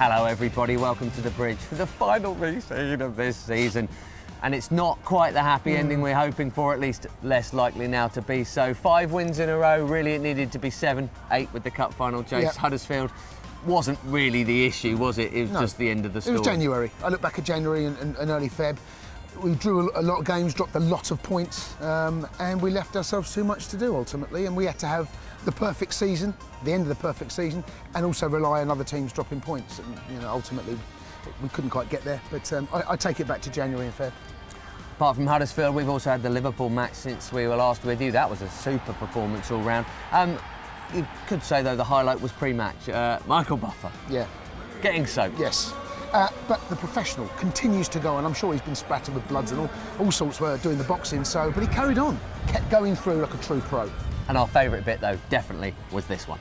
Hello everybody, welcome to the Bridge for the final re-season of this season. And it's not quite the happy ending we're hoping for, at least less likely now to be so. 5 wins in a row, really it needed to be 7, 8 with the cup final chase. Yep. Huddersfield wasn't really the issue, was it? It was just the end of the story. It was January. I look back at January and early Feb. We drew a lot of games, dropped a lot of points, and we left ourselves too much to do ultimately, and we had to have the perfect season, the end of the perfect season, and also rely on other teams dropping points. And ultimately, we couldn't quite get there, but I take it back to January and Feb. Apart from Huddersfield, we've also had the Liverpool match since we were last with you. That was a super performance all round. You could say, though, the highlight was pre-match. Michael Buffer. Yeah. Getting soaked. Yes. But the professional continues to go, and I'm sure he's been splattered with bloods and all sorts doing the boxing, but he carried on, kept going through like a true pro. And our favourite bit, though, definitely was this one.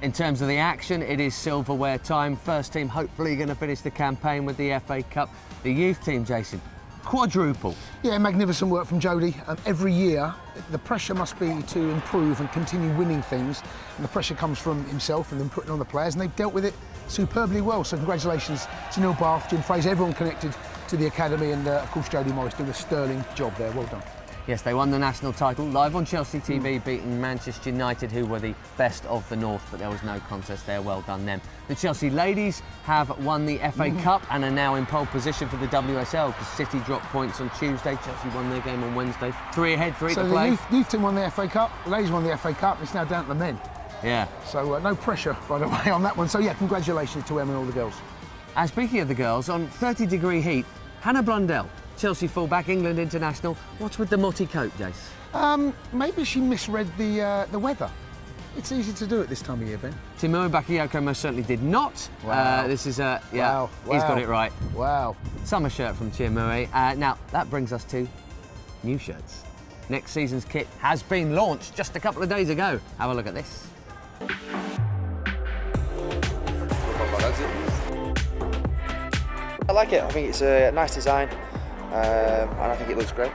In terms of the action, it is silverware time. First team hopefully going to finish the campaign with the FA Cup. The youth team, Jason, quadruple. Yeah, magnificent work from Jody. Every year, the pressure must be to improve and continue winning things. And the pressure comes from himself and then putting on the players, and they've dealt with it superbly well. So congratulations to Neil Bath, Jim Fraser, everyone connected to the academy, and of course Jody Morris doing a sterling job there. Well done. Yes, they won the national title live on Chelsea TV, beating Manchester United, who were the best of the North, but there was no contest there. Well done them. The Chelsea ladies have won the FA Cup and are now in pole position for the WSL, because City dropped points on Tuesday. Chelsea won their game on Wednesday. 3 ahead, 3 to play. So the youth team won the FA Cup, the ladies won the FA Cup, it's now down to the men. Yeah. So no pressure, by the way, on that one. So yeah, congratulations to Em and all the girls. And speaking of the girls, on 30-degree heat, Hannah Blundell, Chelsea fullback, England international. What's with the motty coat, Jace? Maybe she misread the weather. It's easy to do it this time of year, Ben. Timur Bakayoko most certainly did not. Wow. This is wow. He's got it right. Wow. Summer shirt from Timur. Now that brings us to new shirts. Next season's kit has been launched just a couple of days ago. Have a look at this. I like it. I think it's a nice design, and I think it looks great.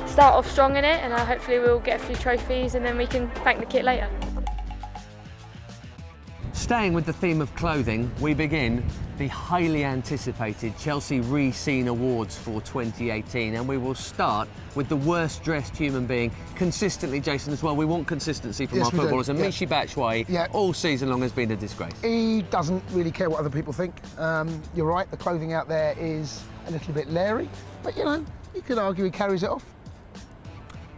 Start off strong in it, and hopefully we'll get a few trophies, and then we can thank the kit later. Staying with the theme of clothing, we begin the highly anticipated Chelsea Re-Seen Awards for 2018, and we will start with the worst dressed human being consistently, Jason, as well. We want consistency from our footballers, and Michy Batshuayi all season long has been a disgrace. He doesn't really care what other people think. You're right, the clothing out there is a little bit leery, but you could argue he carries it off.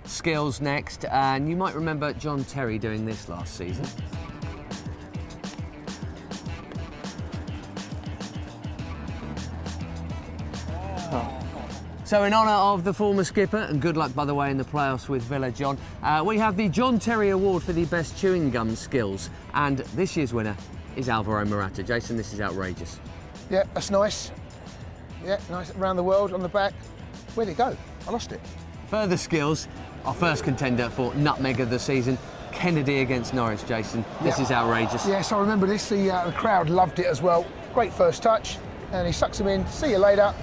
Skills next, and you might remember John Terry doing this last season. So in honour of the former skipper, and good luck, by the way, in the playoffs with Villa, John, we have the John Terry Award for the best chewing gum skills. And this year's winner is Alvaro Morata. Jason, this is outrageous. Yeah, that's nice. Yeah, nice. Around the world, on the back. Where'd it go? I lost it. Further skills, our first contender for Nutmeg of the season, Kennedy against Norwich, Jason. This is outrageous. Yes, I remember this. The crowd loved it as well. Great first touch. And he sucks him in. See you later.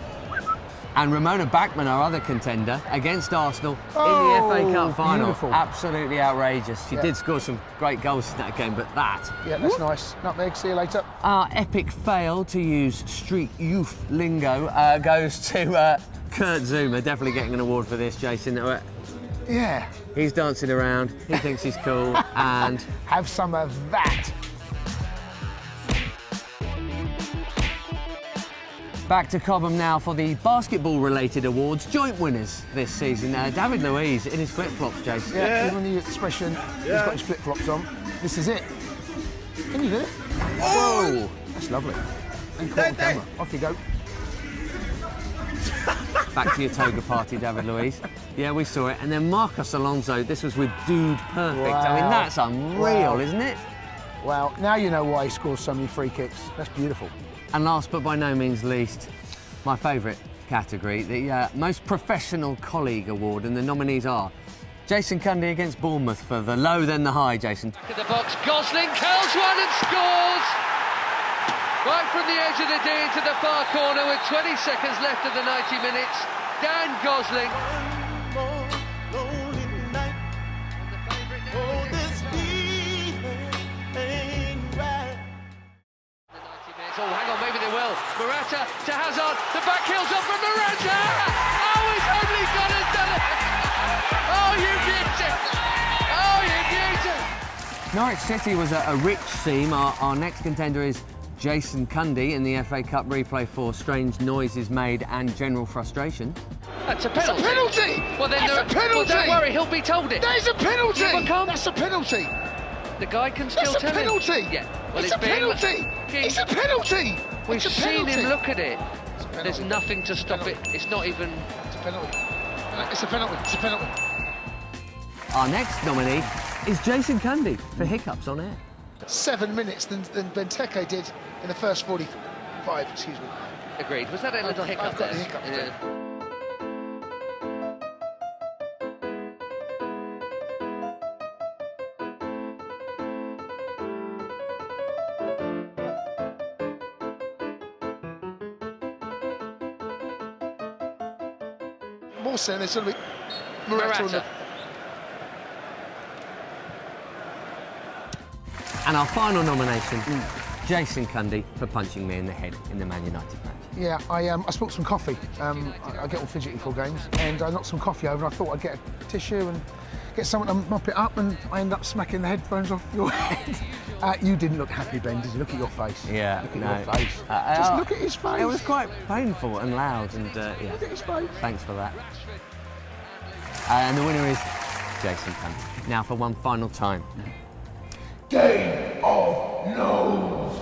And Ramona Bachmann, our other contender, against Arsenal in the FA Cup final. Beautiful. Absolutely outrageous. She did score some great goals in that game, but that... Yeah, that's nice. Nutmeg, see you later. Our epic fail, to use street youth lingo, goes to Kurt Zouma. Definitely getting an award for this, Jason. Yeah. He's dancing around, he thinks he's cool, and... Have some of that. Back to Cobham now for the basketball-related awards, joint winners this season. David Luiz in his flip-flops, Jason. Yeah, even the expression, he's got his flip-flops on. This is it. Can you do it? Oh! That's lovely. And caught on camera. Off you go. Back to your toga party, David Luiz. Yeah, we saw it. And then Marcos Alonso, this was with Dude Perfect. Wow. I mean, that's unreal, isn't it? Wow, now you know why he scores so many free kicks. That's beautiful. And last but by no means least, my favourite category, the Most Professional Colleague Award, and the nominees are Jason Cundy against Bournemouth for the low, then the high, Jason. In the box, Gosling curls one and scores! Right from the edge of the D into the far corner with 20 seconds left of the 90 minutes. Dan Gosling. Oh, hang on, maybe they will. Morata to Hazard, the back heels up from Morata! Oh, he's only gone and done it! Oh, you beauty! Oh, you beauty! Norwich City was a rich team. Our next contender is Jason Cundy in the FA Cup replay for strange noises made and general frustration. That's a penalty! It's a penalty! Well, then That's a penalty! Well, don't worry, he'll be told it. That is a penalty! Yeah, but come. That's a penalty! The guy can still That's a tell penalty! him. Yeah. Well, it's a being- penalty! It's a penalty! We've It's a seen penalty. him look at it. It's a penalty. There's nothing to stop it. It's not even... It's a penalty. It's a penalty. It's a penalty. Our next nominee is Jason Cundy for hiccups on air. 7 minutes than Benteke did in the first 45, excuse me. Agreed. Was that a little hiccup I've got there? the hiccup there. More so, there's going to be Morata on the... And our final nomination, Jason Cundy for punching me in the head in the Man United match. Yeah, I spilled some coffee. I get all fidgety for games, and I knocked some coffee over, and I thought I'd get a tissue and get someone to mop it up, and I ended up smacking the headphones off your head. You didn't look happy, Ben, did you? Look at your face. Yeah, Look at no. your face. Just look at his face. It was quite painful and loud, and yeah. Look at his face. Thanks for that. And the winner is Jason Cundy. Now for one final time. Game of Nose.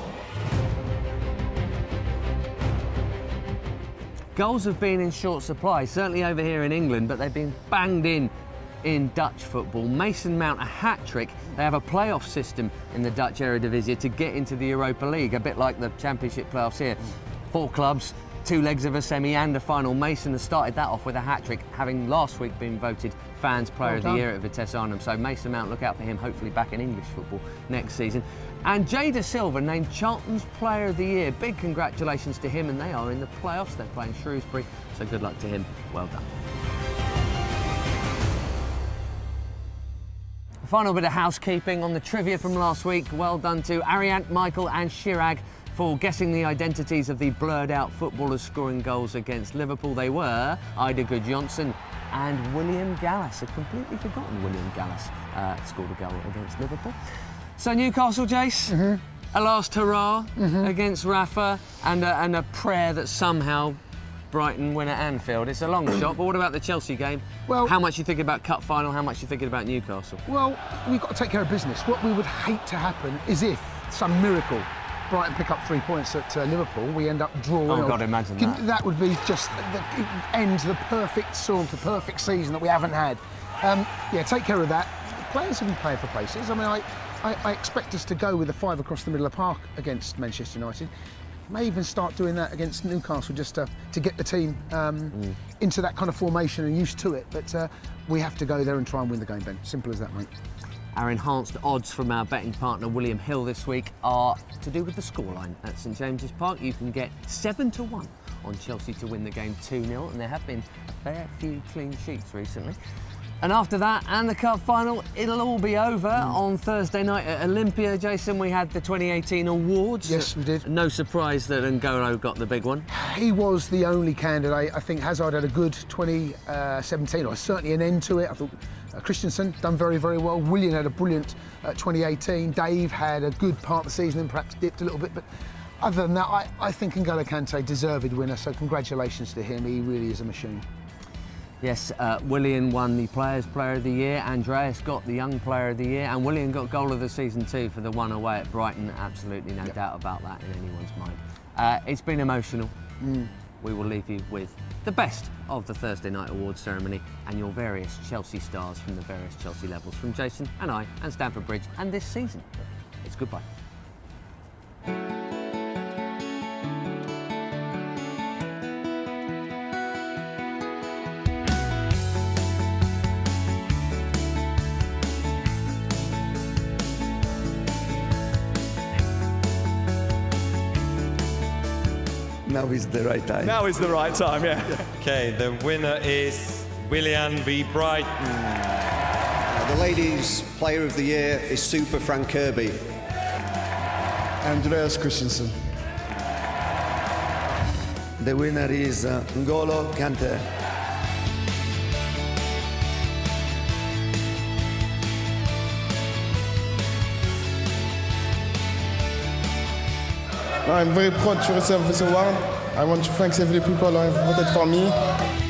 Goals have been in short supply, certainly over here in England, but they've been banged in Dutch football. Mason Mount, a hat-trick. They have a playoff system in the Dutch Eredivisie to get into the Europa League, a bit like the Championship playoffs here. 4 clubs, 2 legs of a semi and a final. Mason has started that off with a hat-trick, having last week been voted Fans Player of the Year at Vitesse Arnhem. So Mason Mount, look out for him, hopefully back in English football next season. And Jay Da Silva named Charlton's Player of the Year. Big congratulations to him, and they are in the playoffs. They're playing Shrewsbury, so good luck to him. Well done. Final bit of housekeeping on the trivia from last week. Well done to Ariant, Michael and Chirag for guessing the identities of the blurred out footballers scoring goals against Liverpool. They were Ida Gudjohnsen and William Gallas. A completely forgotten William Gallas scored a goal against Liverpool. So Newcastle, Jace, a last hurrah against Rafa, and a prayer that somehow Brighton win at Anfield. It's a long shot, but what about the Chelsea game? Well, how much you thinking about cup final? How much you thinking about Newcastle? Well, we've got to take care of business. What we would hate to happen is if some miracle Brighton pick up 3 points at Liverpool, we end up drawing. Oh God, imagine that. That would be just the perfect sort of perfect season that we haven't had. Yeah, take care of that. The players have been playing for places. I mean, I expect us to go with a 5 across the middle of the park against Manchester United. May even start doing that against Newcastle just to get the team into that kind of formation and used to it. But we have to go there and try and win the game, Ben. Simple as that, mate. Our enhanced odds from our betting partner William Hill this week are to do with the scoreline at St James's Park. You can get 7-1 on Chelsea to win the game 2-0, and there have been a fair few clean sheets recently. And after that and the cup final, it'll all be over on Thursday night at Olympia. Jason, we had the 2018 awards. Yes, we did. No surprise that N'Golo got the big one. He was the only candidate. I think Hazard had a good 2017, or certainly an end to it. I thought Christensen done very, very well. Willian had a brilliant 2018. Dave had a good part of the season and perhaps dipped a little bit. But other than that, I think N'Golo Kante deserved winner. So congratulations to him. He really is a machine. Yes, Willian won the Players' Player of the Year, Andreas got the Young Player of the Year, and Willian got Goal of the Season too for the one away at Brighton. Absolutely no doubt about that in anyone's mind. It's been emotional. We will leave you with the best of the Thursday night awards ceremony and your various Chelsea stars from the various Chelsea levels from Jason and I and Stamford Bridge and this season. It's goodbye. now is the right time. Now is the right time, yeah. Okay, the winner is Willian v Brighton. The ladies' player of the year is Super Frank Kirby. Andreas Christensen. The winner is N'Golo Kante. I'm very proud to receive this award. I want to thank every people who have voted for me.